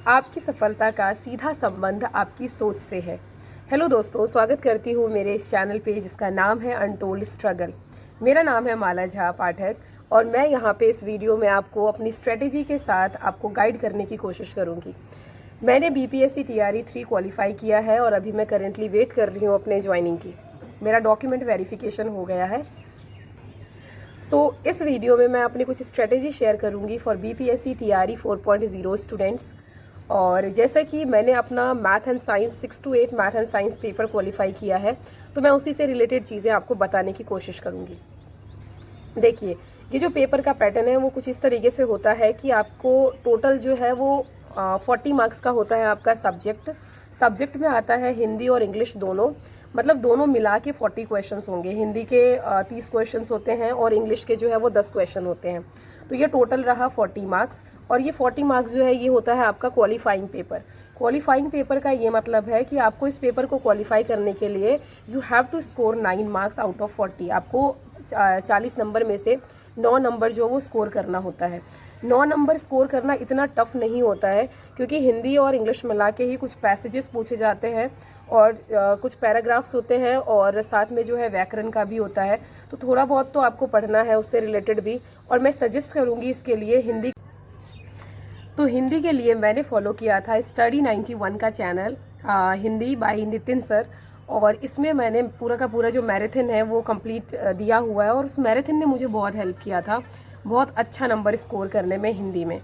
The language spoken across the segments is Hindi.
आपकी सफलता का सीधा संबंध आपकी सोच से है। हेलो दोस्तों, स्वागत करती हूँ मेरे इस चैनल पे जिसका नाम है अनटोल्ड स्ट्रगल। मेरा नाम है माला झा पाठक और मैं यहाँ पे इस वीडियो में आपको अपनी स्ट्रेटेजी के साथ आपको गाइड करने की कोशिश करूँगी। मैंने बीपीएससी टीआरई 3 क्वालिफाई किया है और अभी मैं करेंटली वेट कर रही हूँ अपने ज्वाइनिंग की। मेरा डॉक्यूमेंट वेरिफिकेशन हो गया है। इस वीडियो में मैं अपनी कुछ स्ट्रेटेजी शेयर करूँगी फॉर बीपीएससी टीआरई 4.0 स्टूडेंट्स। और जैसा कि मैंने अपना math and science 6 to 8 math and science paper qualify किया है, तो मैं उसी से रिलेटेड चीज़ें आपको बताने की कोशिश करूँगी। देखिए, ये जो पेपर का पैटर्न है वो कुछ इस तरीके से होता है कि आपको टोटल जो है वो 40 मार्क्स का होता है आपका सब्जेक्ट में आता है हिंदी और इंग्लिश दोनों, मतलब दोनों मिला के 40 क्वेश्चंस होंगे। हिंदी के 30 क्वेश्चंस होते हैं और इंग्लिश के जो है वो 10 क्वेश्चन होते हैं। तो ये टोटल रहा 40 मार्क्स। और ये 40 मार्क्स जो है ये होता है आपका क्वालिफाइंग पेपर। क्वालिफाइंग पेपर का ये मतलब है कि आपको इस पेपर को क्वालिफाई करने के लिए you have to score 9 marks out of 40। आपको 40 नंबर में से 9 नंबर जो वो स्कोर करना होता है। 9 नंबर स्कोर करना इतना टफ नहीं होता है, क्योंकि हिंदी और इंग्लिश मिला के ही कुछ पैसेजेस पूछे जाते हैं और कुछ पैराग्राफ्स होते हैं और साथ में जो है व्याकरण का भी होता है। तो थोड़ा बहुत तो आपको पढ़ना है उससे रिलेटेड भी। और मैं सजेस्ट करूँगी इसके लिए हिंदी के लिए मैंने फॉलो किया था स्टडी 91 का channel, Hindi by Nitin sir. और इसमें मैंने पूरा का पूरा जो मैराथन है वो कंप्लीट दिया हुआ है और उस मैराथन ने मुझे बहुत हेल्प किया था बहुत अच्छा नंबर स्कोर करने में हिंदी में।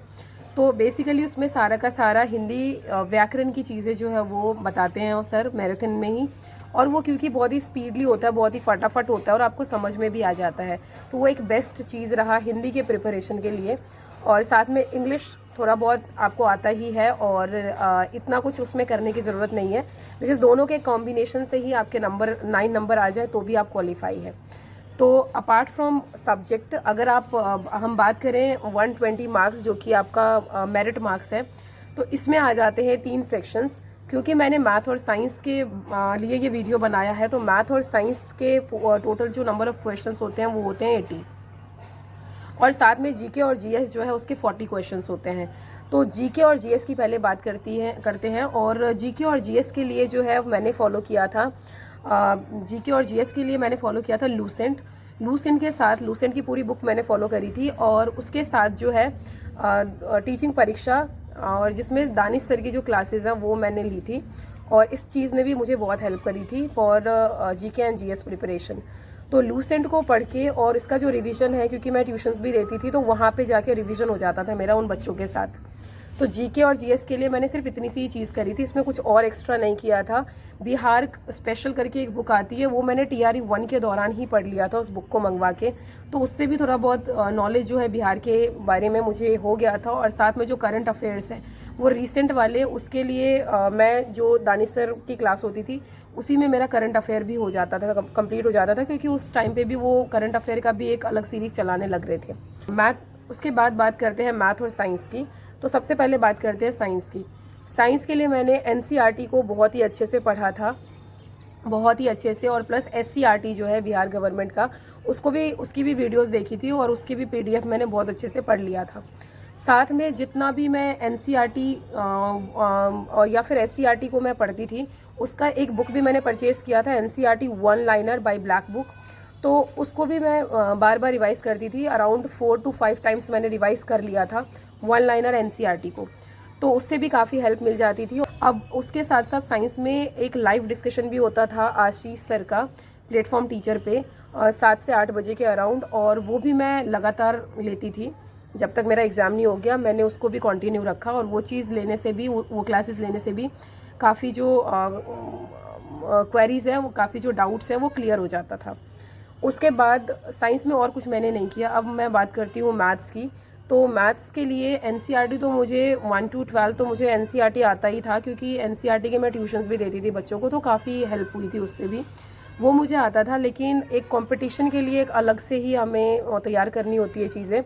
तो बेसिकली उसमें सारा का सारा हिंदी व्याकरण की चीज़ें जो है वो बताते हैं और सर मैराथन में ही। और वो क्योंकि बहुत ही स्पीडली होता है, बहुत ही फटाफट होता है और आपको समझ में भी आ जाता है, तो वो एक बेस्ट चीज़ रहा हिंदी के प्रिपरेशन के लिए। और साथ में इंग्लिश थोड़ा बहुत आपको आता ही है और इतना कुछ उसमें करने की ज़रूरत नहीं है, बिकॉज दोनों के कॉम्बिनेशन से ही आपके 9 नंबर आ जाए तो भी आप क्वालिफाई है। तो अपार्ट फ्रॉम सब्जेक्ट, अगर आप हम बात करें 120 मार्क्स जो कि आपका मेरिट मार्क्स है, तो इसमें आ जाते हैं 3 सेक्शंस। क्योंकि मैंने मैथ और साइंस के लिए ये वीडियो बनाया है, तो मैथ और साइंस के टोटल जो नंबर ऑफ क्वेश्चंस होते हैं वो होते हैं 80। और साथ में जीके और जीएस जो है उसके 40 क्वेश्चंस होते हैं। तो जीके और जीएस की पहले बात करते हैं। और जीके और जीएस के लिए जो है मैंने फॉलो किया था, जीके और जीएस के लिए मैंने फॉलो किया था लूसेंट के साथ। लूसेंट की पूरी बुक मैंने फॉलो करी थी और उसके साथ जो है टीचिंग परीक्षा, और जिसमें दानिश सर की जो क्लासेस हैं वो मैंने ली थी। और इस चीज़ ने भी मुझे बहुत हेल्प करी थी for GK and GS preparation. तो लूसेंट को पढ़ के और इसका जो रिवीजन है, क्योंकि मैं ट्यूशन्स भी देती थी तो वहाँ पे जाके रिवीजन हो जाता था मेरा उन बच्चों के साथ। तो जीके और जीएस के लिए मैंने सिर्फ इतनी सी चीज़ करी थी, इसमें कुछ और एक्स्ट्रा नहीं किया था। बिहार स्पेशल करके एक बुक आती है, वो मैंने टीआरई 1 के दौरान ही पढ़ लिया था उस बुक को मंगवा के। तो उससे भी थोड़ा बहुत नॉलेज जो है बिहार के बारे में मुझे हो गया था। और साथ में जो करंट अफेयर्स हैं वो रिसेंट वाले, उसके लिए मैं जो दानिश सर की क्लास होती थी उसी में मेरा करंट अफेयर भी हो जाता था, कंप्लीट हो जाता था, क्योंकि उस टाइम पे भी वो करंट अफेयर का भी एक अलग सीरीज चलाने लग रहे थे। उसके बाद बात करते हैं मैथ और साइंस की। तो सबसे पहले बात करते हैं साइंस की। साइंस के लिए मैंने एनसीईआरटी को बहुत ही अच्छे से पढ़ा था, बहुत ही अच्छे से। और प्लस एससीईआरटी जो है बिहार गवर्नमेंट का, उसकी भी वीडियोस देखी थी और उसकी भी पीडीएफ मैंने बहुत अच्छे से पढ़ लिया था। साथ में जितना भी मैं एनसीईआरटी और या फिर एससीईआरटी को मैं पढ़ती थी, उसका एक बुक भी मैंने परचेज़ किया था, NCERT 1 liner by black book. तो उसको भी मैं बार बार रिवाइज़ करती थी, अराउंड 4 to 5 टाइम्स मैंने रिवाइज़ कर लिया था 1 लाइनर एनसीईआरटी को। तो उससे भी काफ़ी हेल्प मिल जाती थी। अब उसके साथ साथ साइंस में एक लाइव डिस्कशन भी होता था आशीष सर का प्लेटफॉर्म टीचर पे 7 से 8 बजे के अराउंड, और वो भी मैं लगातार लेती थी जब तक मेरा एग्ज़ाम नहीं हो गया। मैंने उसको भी कंटिन्यू रखा और वो चीज़ लेने से भी, वो क्लासेस लेने से भी काफ़ी जो क्वेरीज़ है, वो काफ़ी जो डाउट्स है वो क्लियर हो जाता था। उसके बाद साइंस में और कुछ मैंने नहीं किया। अब मैं बात करती हूँ मैथ्स की। तो मैथ्स के लिए एनसीईआरटी तो मुझे 1 to 12 तो मुझे एनसीईआरटी आता ही था, क्योंकि एनसीईआरटी के मैं ट्यूशन्स भी देती थी बच्चों को, तो काफ़ी हेल्प हुई थी उससे भी, वो मुझे आता था। लेकिन एक कंपटीशन के लिए एक अलग से ही हमें तैयार करनी होती है चीज़ें।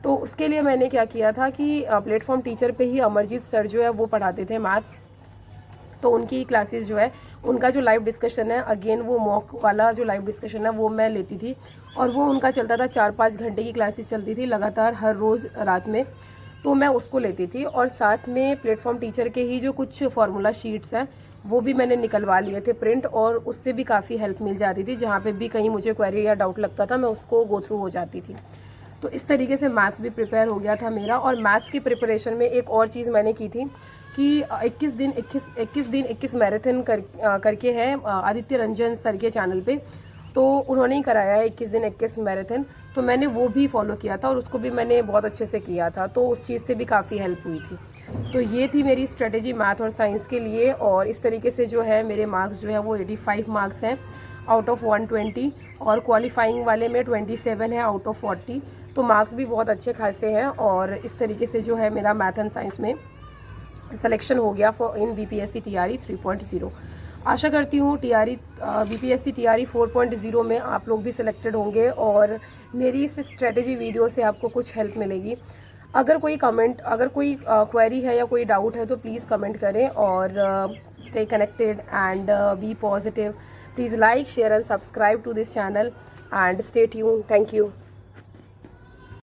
तो उसके लिए मैंने क्या किया था कि प्लेटफॉर्म टीचर पे ही अमरजीत सर जो है वो पढ़ाते थे मैथ्स। तो उनकी क्लासेस जो है, उनका जो लाइव डिस्कशन है, अगेन वो मॉक वाला जो लाइव डिस्कशन है वो मैं लेती थी। और वो उनका चलता था, 4-5 घंटे की क्लासेस चलती थी लगातार हर रोज़ रात में। तो मैं उसको लेती थी। और साथ में प्लेटफॉर्म टीचर के ही जो कुछ फार्मूला शीट्स हैं वो भी मैंने निकलवा लिए थे प्रिंट, और उससे भी काफ़ी हेल्प मिल जाती थी। जहाँ पे भी कहीं मुझे क्वेरी या डाउट लगता था मैं उसको गो थ्रू हो जाती थी। तो इस तरीके से मैथ्स भी प्रिपेयर हो गया था मेरा। और मैथ्स की प्रिपरेशन में एक और चीज़ मैंने की थी कि 21 मैराथन करके है आदित्य रंजन सर के चैनल पे, तो उन्होंने ही कराया है 21 दिन 21 मैराथन। तो मैंने वो भी फॉलो किया था और उसको भी मैंने बहुत अच्छे से किया था, तो उस चीज़ से भी काफ़ी हेल्प हुई थी। तो ये थी मेरी स्ट्रेटेजी मैथ और साइंस के लिए। और इस तरीके से जो है मेरे मार्क्स जो है वो 85 मार्क्स हैं आउट ऑफ 120, और क्वालिफाइंग वाले में 27 है आउट ऑफ 40। तो मार्क्स भी बहुत अच्छे खासे हैं। और इस तरीके से जो है मेरा मैथ एंड साइंस में सिलेक्शन हो गया फॉर इन बीपीएससी टीआरई 3.0। आशा करती हूँ बीपीएससी टीआरई 4.0 में आप लोग भी सिलेक्टेड होंगे और मेरी इस स्ट्रेटेजी वीडियो से आपको कुछ हेल्प मिलेगी। अगर कोई क्वेरी है या कोई डाउट है तो प्लीज़ कमेंट करें। और stay connected and be positive. Please like, share and subscribe to this channel and stay tuned. Thank you.